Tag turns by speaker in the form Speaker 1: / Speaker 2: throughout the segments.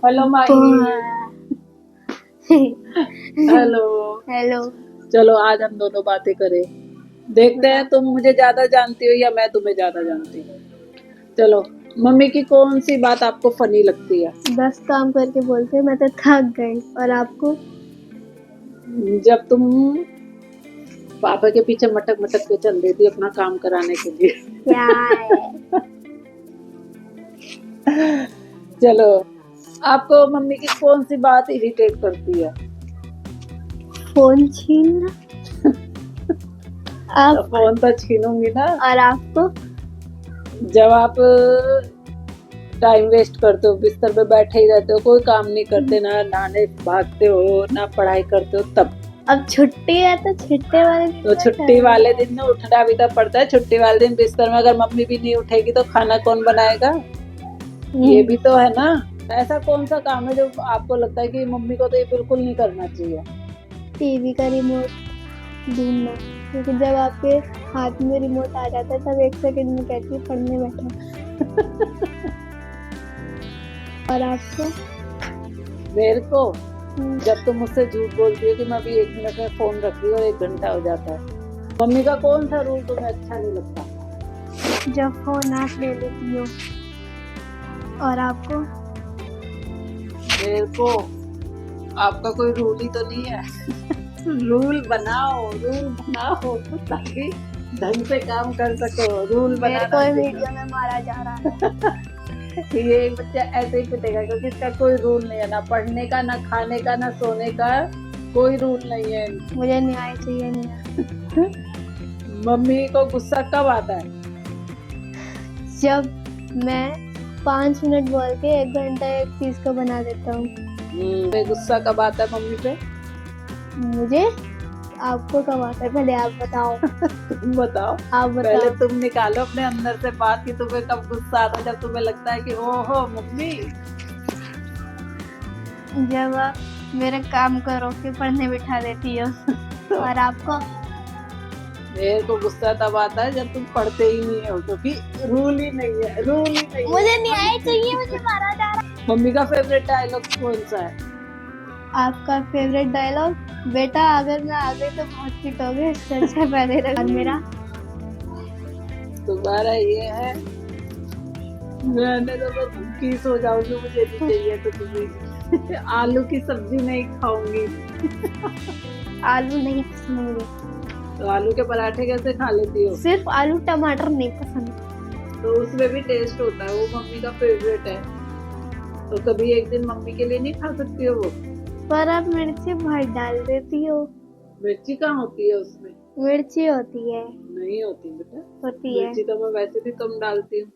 Speaker 1: Hello माही। Hello.
Speaker 2: Hello.
Speaker 1: चलो आज हम दोनों बातें करें, देखते हैं तुम मुझे ज्यादा जानती हो या मैं तुम्हें ज्यादा जानती हूँ। चलो, मम्मी की कौन सी बात आपको फनी लगती है?
Speaker 2: 10 काम करके बोलते हैं मैं तो थक गई। और आपको?
Speaker 1: जब तुम पापा के पीछे मटक मटक के चल देती अपना काम कराने के लिए।
Speaker 2: क्या है?
Speaker 1: चलो, आपको मम्मी की कौन सी बात इरिटेट करती है?
Speaker 2: फोन छीनना। आप?
Speaker 1: फोन तो छीनूंगी ना।
Speaker 2: और आपको?
Speaker 1: जब आप टाइम वेस्ट करते हो, बिस्तर पे बैठे ही रहते हो, कोई काम नहीं करते, ना नहाने भागते हो ना पढ़ाई करते हो, तब।
Speaker 2: अब छुट्टी है तो छुट्टी वाले दिन
Speaker 1: तो छुट्टी वाले दिन में उठना भी तो पड़ता है। छुट्टी वाले दिन बिस्तर में अगर मम्मी भी नहीं उठेगी तो खाना कौन बनाएगा? ये भी तो है ना। ऐसा कौन सा काम है जो आपको लगता है कि मम्मी को तो ये बिल्कुल नहीं करना चाहिए?
Speaker 2: टीवी का रिमोट ढूंढना, क्योंकि जब आपके हाथ में रिमोट आ जाता है तब 1 सेकंड में कहती है पढ़ने बैठा। और आपको?
Speaker 1: मेरे को जब तुम मुझसे झूठ बोलती हो कि मैं अभी 1 मिनट में फोन रख रही हूँ और 1 घंटा हो जाता है। मम्मी का कौन सा रूल तुम्हें अच्छा नहीं लगता?
Speaker 2: जब फोन आप ले लेती हो। और आपको?
Speaker 1: मेरे को आपका कोई रूल ही तो नहीं है। रूल बनाओ ताकि ढंग से काम कर सको। रूल
Speaker 2: मेरे को
Speaker 1: बनाना
Speaker 2: वीडियो में मारा जा रहा है।
Speaker 1: ये बच्चा ऐसे ही पिटेगा क्योंकि इसका कोई रूल नहीं है, ना पढ़ने का, ना खाने का, ना सोने का, कोई रूल नहीं है।
Speaker 2: मुझे न्याय चाहिए, न्याय।
Speaker 1: मम्मी को गुस्सा कब आता है?
Speaker 2: जब मैं 5 मिनट बोल के 1 घंटा एक चीज को बना देता हूँ।
Speaker 1: गुस्सा कब आता है मम्मी पे?
Speaker 2: मुझे? आपको कब आता है? पहले आप बताओ।
Speaker 1: तुम बताओ।
Speaker 2: आप बताओ।
Speaker 1: पहले तुम निकालो अपने अंदर से बात कि तुम्हें कब गुस्सा आता है, जब तुम्हें लगता है कि ओहो मम्मी।
Speaker 2: जब आप मेरा काम करो के पढ़ने बिठा देती हो। और आपको?
Speaker 1: मेरे को गुस्सा तब आता है जब तुम पढ़ते ही नहीं हो, क्योंकि रूल ही नहीं है।
Speaker 2: मुझे न्याय चाहिए, मुझे मारा जा रहा है।
Speaker 1: मम्मी का फेवरेट डायलॉग कौन सा है?
Speaker 2: आपका फेवरेट डायलॉग? बेटा अगर मैं आ गई तो बहुत पिटोगे, इससे अच्छा पहले रख। और मेरा?
Speaker 1: तुम्हारा ये है, मैंने तो बस भूखी सो जाऊंगी, मुझे नहीं चाहिए तो तुम्हें। आलू की सब्जी नहीं खाऊंगी।
Speaker 2: आलू नहीं पसंद।
Speaker 1: तो आलू के पराठे कैसे खा लेती हो?
Speaker 2: सिर्फ आलू टमाटर नहीं पसंद।
Speaker 1: तो उसमें भी टेस्ट होता है, वो मम्मी का फेवरेट है। तो कभी एक दिन मम्मी के लिए नहीं खा सकती हो वो?
Speaker 2: पर आप मिर्ची बहुत डाल देती हो।
Speaker 1: मिर्ची कहाँ होती है उसमें?
Speaker 2: मिर्ची होती है।
Speaker 1: नहीं होती बेटा,
Speaker 2: होती है।
Speaker 1: मिर्ची तो मैं वैसे भी कम डालती हूँ।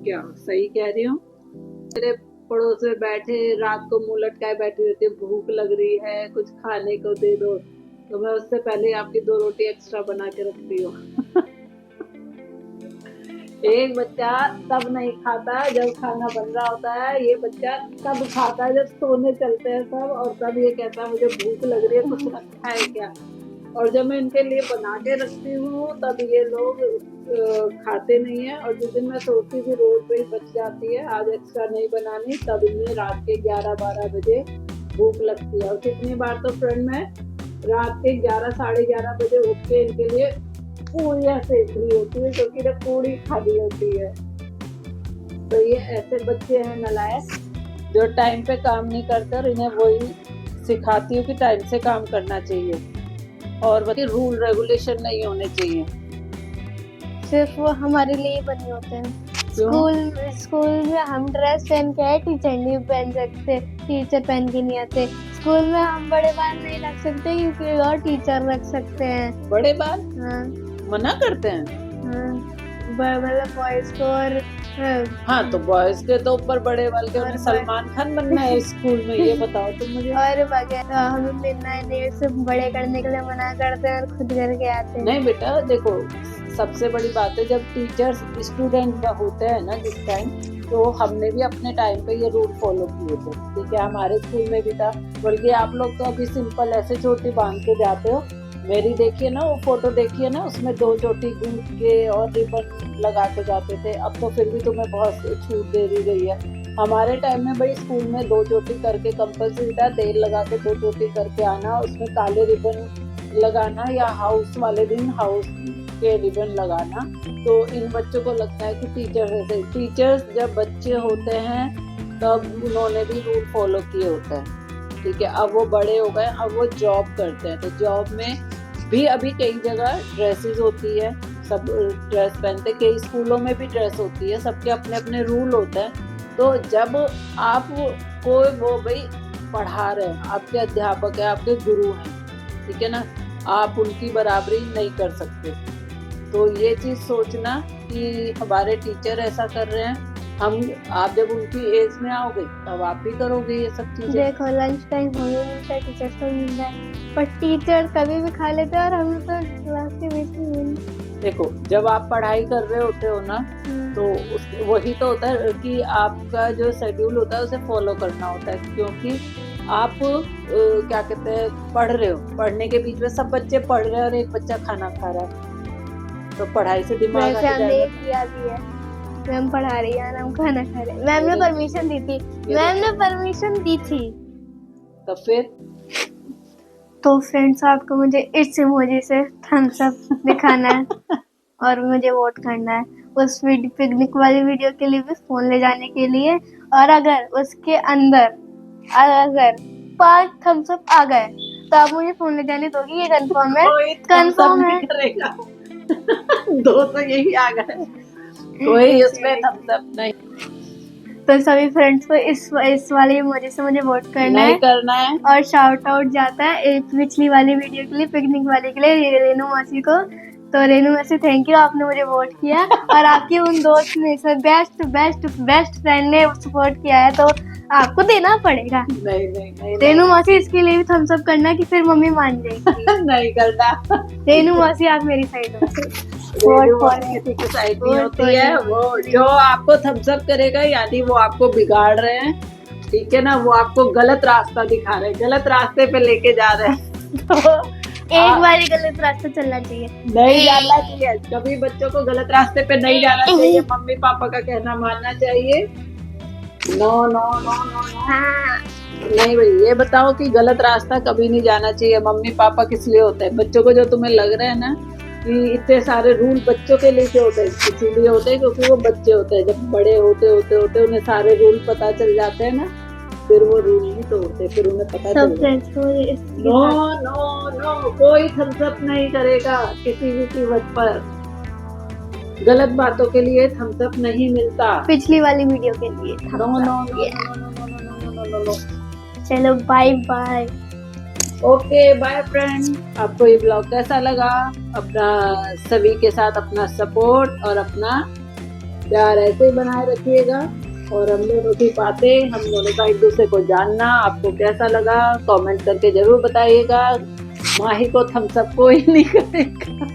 Speaker 1: क्या सही कह रही हूँ? मेरे पड़ोस में बैठे रात को मुंह लटकाए बैठी रहती है, भूख लग रही है कुछ खाने को दे दो, तो मैं उससे पहले आपकी 2 रोटी एक्स्ट्रा बना के रखती हूँ। एक बच्चा तब नहीं खाता जब खाना बन रहा होता है, ये बच्चा तब खाता है जब सोने चलते हैं सब, और तब ये कहता है मुझे भूख लग रही है, कुछ रखा है क्या? और जब मैं इनके लिए बना के रखती हूँ तब ये लोग खाते नहीं है। और जिस दिन मैं सोचती हूँ रोज पे बच जाती है, आज एक्स्ट्रा नहीं बनानी, तब इन्हें रात के 11-12 बजे भूख लगती है। और कितनी बार तो फ्रेंड मैं रात के 11 साढ़े 11 बजे उठ के इनके लिए पूड़ियाँ सेक रही होती है, क्योंकि ना पूड़ी खाली होती है। तो ये ऐसे बच्चे हैं नालायक जो टाइम पे काम नहीं करते, और इन्हें वही सिखाती हूँ कि टाइम से काम करना चाहिए और बाकी रूल रेगुलेशन नहीं होने चाहिए।
Speaker 2: सिर्फ वो हमारे लिए बने होते हैं। स्कूल में हम ड्रेस पहन के आए, टीचर नहीं पहन सकते, टीचर पहन के नहीं आते। स्कूल में हम बड़े बाल नहीं रख सकते क्योंकि और टीचर रख सकते हैं
Speaker 1: बड़े बाल।
Speaker 2: हाँ।
Speaker 1: मना करते हैं।
Speaker 2: हाँ। मतलब बॉयज को। और
Speaker 1: हाँ, तो बॉयज के तो ऊपर बड़े बाल के, उन्हें सलमान खान बनना है स्कूल में, ये बताओ तुम मुझे।
Speaker 2: और वगैरह हमें मिडनाइट नेल से बड़े करने के लिए मना करते हैं और खुद करके आते हैं।
Speaker 1: नहीं बेटा देखो, सबसे बड़ी बात है जब टीचर्स स्टूडेंट होते हैं ना जिस टाइम, तो हमने भी अपने टाइम पे ये रूल फॉलो किए थे, ठीक है, हमारे स्कूल में भी था। बल्कि आप लोग तो अभी सिंपल ऐसे चोटी बांध के जाते हो। मेरी देखिए ना वो फोटो देखिए ना, उसमें 2 चोटी गूंथ के और रिबन लगा के जाते थे। अब तो फिर भी तुम्हें बहुत छूट दे दी गई है। हमारे टाइम में भाई स्कूल में 2 चोटी करके कंपल्सरी था, तेल लगा के 2 चोटी करके आना, उसमें काले रिबन लगाना या हाउस वाले दिन हाउस के रिबन लगाना। तो इन बच्चों को लगता है कि टीचर्स जब बच्चे होते हैं तब उन्होंने भी रूल फॉलो किए होते हैं, ठीक है। अब वो बड़े हो गए, अब वो जॉब करते हैं, तो जॉब में भी अभी कई जगह ड्रेसेस होती है, सब ड्रेस पहनते, कई स्कूलों में भी ड्रेस होती है, सबके अपने अपने रूल होते हैं। तो जब आप कोई वो भाई पढ़ा रहे हैं, आपके अध्यापक है, आपके गुरु हैं, ठीक है ना, आप उनकी बराबरी नहीं कर सकते। तो ये चीज़ सोचना कि हमारे टीचर ऐसा कर रहे हैं, आप जब उनकी एज में आओगे तब आप भी करोगे ये सब चीजें।
Speaker 2: देखो लंच टाइम हमें मिलता है, टीचर को मिल रहा है, पर टीचर कभी भी खा लेते हैं और हमें तो क्लास के बीच में मिल।
Speaker 1: देखो जब आप पढ़ाई कर रहे होते हो ना, तो वही तो होता है कि आपका जो शेड्यूल होता है उसे फॉलो करना होता है, क्योंकि आप क्या कहते हैं पढ़ रहे हो, पढ़ने के बीच में सब बच्चे पढ़ रहे हैं और एक बच्चा खाना खा रहा है, तो पढ़ाई से दिमाग हट जाएगा।
Speaker 2: किया भी है, मैम पढ़ा रही है, हम खाना खा रहे हैं, मैम ने परमिशन दी थी, मैम ने परमिशन दी थी।
Speaker 1: तो फिर
Speaker 2: तो फ्रेंड्स आपको मुझे इस इमोजी से थम्स अप दिखाना है और मुझे वोट करना है उस पिकनिक वाली वीडियो के लिए भी फोन ले जाने के लिए। और अगर उसके अंदर अगर 5 थम्स अप आ गए तो आप मुझे फोन ले जाने दोगी, ये कंफर्म है? कंफर्म है।
Speaker 1: 2 तो यही आ गए, कोई उसमें थम्स अप नहीं।
Speaker 2: तो सभी फ्रेंड्स को इस वाली इमोजी से मुझे वोट करना है और शाउट आउट जाता है पिछली वाली वीडियो के लिए, पिकनिक वाले के लिए, रेनू मासी को। तो रेनू मासी थैंक यू, आपने मुझे वोट किया और आपकी उन दोस्त में से बेस्ट फ्रेंड ने सपोर्ट किया है, तो आपको देना पड़ेगा।
Speaker 1: नहीं
Speaker 2: रेनू मासी इसके लिए भी थम्स अप करना कि फिर मम्मी मान जाएगी।
Speaker 1: नहीं करना।
Speaker 2: रेनू मासी आप मेरी साइड हो,
Speaker 1: किसी की साइड नहीं होती है। वो जो आपको थम्स अप करेगा यानी वो आपको बिगाड़ रहे हैं, ठीक है ना, वो आपको गलत रास्ता दिखा रहे हैं, गलत रास्ते पे लेके जा रहे हैं। तो
Speaker 2: एक बार गलत रास्ते चलना चाहिए,
Speaker 1: नहीं जाना चाहिए, कभी बच्चों को गलत रास्ते पे नहीं जाना चाहिए, मम्मी पापा का कहना मानना चाहिए। नो नो नो नो नहीं भाई, ये बताओ कि गलत रास्ता कभी नहीं जाना चाहिए। मम्मी पापा किस लिए होते हैं? बच्चों को जो तुम्हें लग रहा है ना कि इतने सारे रूल बच्चों के लिए क्यों होते हैं, इसीलिए होते हैं क्योंकि वो बच्चे होते हैं। जब बड़े होते उन्हें सारे रूल पता चल जाते हैं ना, फिर वो रूल नहीं तोड़ते, फिर उन्हें पता चलता है। नो नो नो, कोई थम्स अप नहीं करेगा किसी भी कीमत पर। गलत बातों के लिए थम्स अप नहीं मिलता।
Speaker 2: पिछली वाली वीडियो के लिए
Speaker 1: no no no no no no.
Speaker 2: चलो bye bye.
Speaker 1: Okay bye friend. आपको ये ब्लॉग कैसा लगा? अपना सभी के साथ अपना सपोर्ट और अपना प्यार ऐसे ही बनाए रखिएगा, और हम दोनों की बातें, हम दोनों का एक दूसरे को जानना आपको कैसा लगा कमेंट करके जरूर बताइएगा। माही को थम्स अप कोई नहीं करेगा।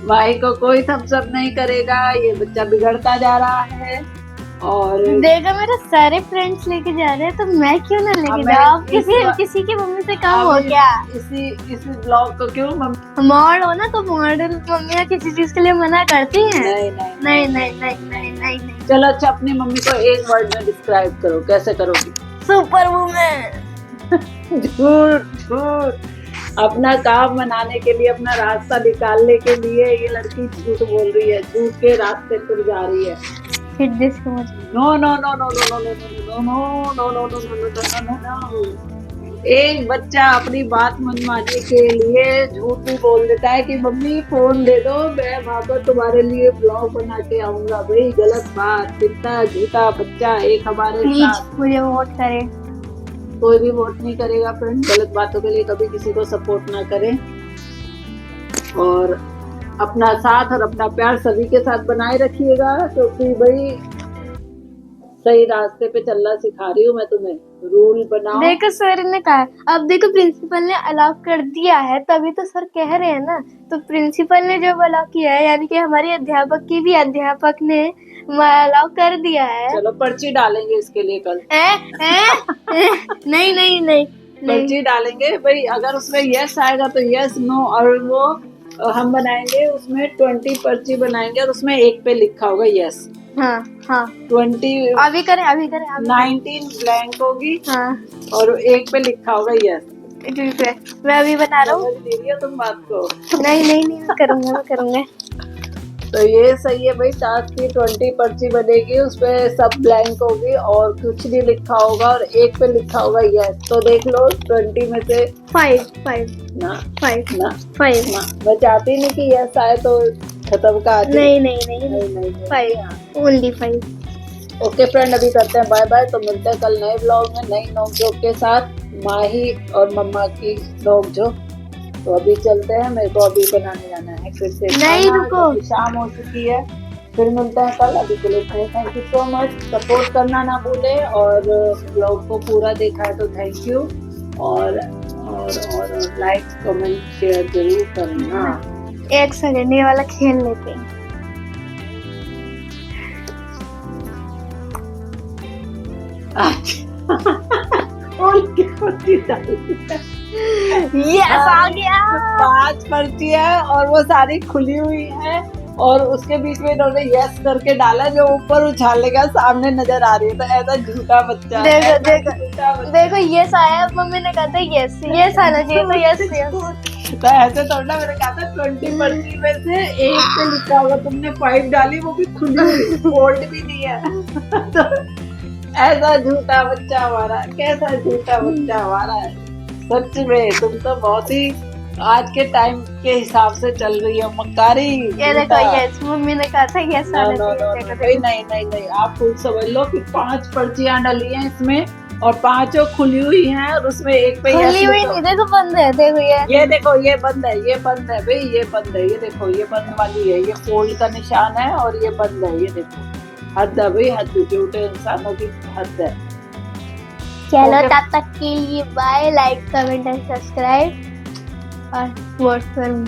Speaker 1: माही को कोई थम्स अप नहीं करेगा, ये बच्चा बिगड़ता जा रहा है। और
Speaker 2: देखो मेरे सारे फ्रेंड्स लेके जा रहे हैं, तो मैं क्यों ना लेके जाऊँ? किसी की मम्मी से कम हो क्या?
Speaker 1: इसी ब्लॉग को क्यों
Speaker 2: मॉड हो ना, तो मॉडल मम्मियाँ किसी चीज के लिए मना करती हैं? नहीं।
Speaker 1: चलो अच्छा, अपनी मम्मी को एक वर्ड में डिस्क्राइब करो, कैसे करोगी?
Speaker 2: Super women.
Speaker 1: झूठ। अपना काम बनाने के लिए, अपना रास्ता निकालने के लिए ये लड़की झूठ बोल रही है, झूठ के रास्ते पर जा रही है।
Speaker 2: Hit this so much.
Speaker 1: No. एक बच्चा अपनी बात मनवाने के लिए झूठ भी बोल देता है कि मम्मी फोन दे दो, मैं वहाँ पर तुम्हारे लिए ब्लॉग बना के आऊंगा। भाई गलत बात, कितना झूठा बच्चा। एक हमारे साथ
Speaker 2: मुझे वोट करे।
Speaker 1: कोई भी वोट नहीं करेगा फ्रेंड। गलत बातों के लिए कभी किसी को सपोर्ट ना करें, और अपना साथ और अपना प्यार सभी के साथ बनाए रखिएगा, क्योंकि भाई सही रास्ते पे चलना सिखा रही हूँ मैं तुम्हें। रूल बनाओ।
Speaker 2: देखो सर ने कहा, अब देखो प्रिंसिपल ने अलाउ कर दिया है, तभी तो सर कह रहे हैं ना। तो प्रिंसिपल ने जब अलाउ किया है, यानी कि हमारे अध्यापक ने अलाउ कर दिया है।
Speaker 1: चलो पर्ची डालेंगे इसके लिए कल।
Speaker 2: नहीं
Speaker 1: पर्ची डालेंगे भाई। अगर उसमें यस आएगा तो यस, नो, और वो हम बनाएंगे उसमें 20 पर्ची बनाएंगे और उसमें एक पे लिखा होगा यस।
Speaker 2: हाँ हाँ
Speaker 1: 20
Speaker 2: अभी करें
Speaker 1: 19 ब्लैंक होगी
Speaker 2: हाँ
Speaker 1: और एक पे लिखा होगा यस।
Speaker 2: ठीक है, मैं अभी बना रहा हूँ।
Speaker 1: समझ नहीं रही हो तुम बात को?
Speaker 2: नहीं मैं करूँगा।
Speaker 1: तो ये सही है भाई, टास्क की 20 पर्ची बनेगी, उसपे सब ब्लैंक होगी और कुछ नहीं लिखा होगा और एक पे लिखा होगा यस। तो देख लो 20 में से
Speaker 2: 5
Speaker 1: ना
Speaker 2: 5
Speaker 1: ना
Speaker 2: 5
Speaker 1: ना, मैं चाहती नहीं कि यस आए तो खत्म का आती।
Speaker 2: नहीं 5 ओनली 5।
Speaker 1: ओके फ्रेंड, अभी करते हैं बाय बाय। तो मिलते हैं कल नए ब्लॉग में नई नोकझोंक के साथ, माही और मम्मा की नोकझोंक। तो अभी चलते हैं, मेरे को अभी बनाने जाना है फिर से
Speaker 2: नहीं,
Speaker 1: खाना,
Speaker 2: रुको।
Speaker 1: क्योंकि शाम हो चुकी है। फिर मिलते हैं कल, अभी के लिए thank you so much. Support करना ना भूले और ब्लॉग को पूरा देखा है तो थैंक यू। और लाइक कमेंट शेयर जरूर करना।
Speaker 2: 1 सेकंड ये वाला खेल लेते हैं।
Speaker 1: और क्या पर्ची डाली?
Speaker 2: यस आ गया।
Speaker 1: 5 पर्ची है और वो सारी खुली हुई है और उसके बीच में इन्होंने यस करके डाला, जो ऊपर उछालने का सामने नजर आ रही है। तो ऐसा झूठा बच्चा,
Speaker 2: देखो यस आया, मम्मी ने कहा था यस आना चाहिए तो यस।
Speaker 1: तो ऐसे थोड़ा ना, मैंने कहा था 20 पर्ची में से एक पे लिखा होगा, तुमने 5 डाली, वो भी खुली हुई, फोल्ड भी नहीं है। तो ऐसा झूठा बच्चा हमारा, कैसा झूठा बच्चा हमारा है। सच में तुम तो बहुत ही आज के टाइम के हिसाब से चल रही हो, मक्कारी।
Speaker 2: ये देखो यस, मम्मी ने कहा था यस आना चाहिए।
Speaker 1: नहीं, आप खुद समझ लो कि 5 पर्चियां डली हैं इसमें और 5 खुली हुई हैं और उसमें एक पे
Speaker 2: खुली हुई नहीं, देखो बंद है, देखो
Speaker 1: ये देखो ये बंद है, ये बंद है भाई, ये बंद है, ये देखो ये बंद वाली है, ये फोल्ड का निशान है और ये बंद है, ये देखो। हद है भाई, हद, झूठे इंसानों की हद है।
Speaker 2: चलो तब तक के लिए bye, like comment and subscribe और वोट करूँ।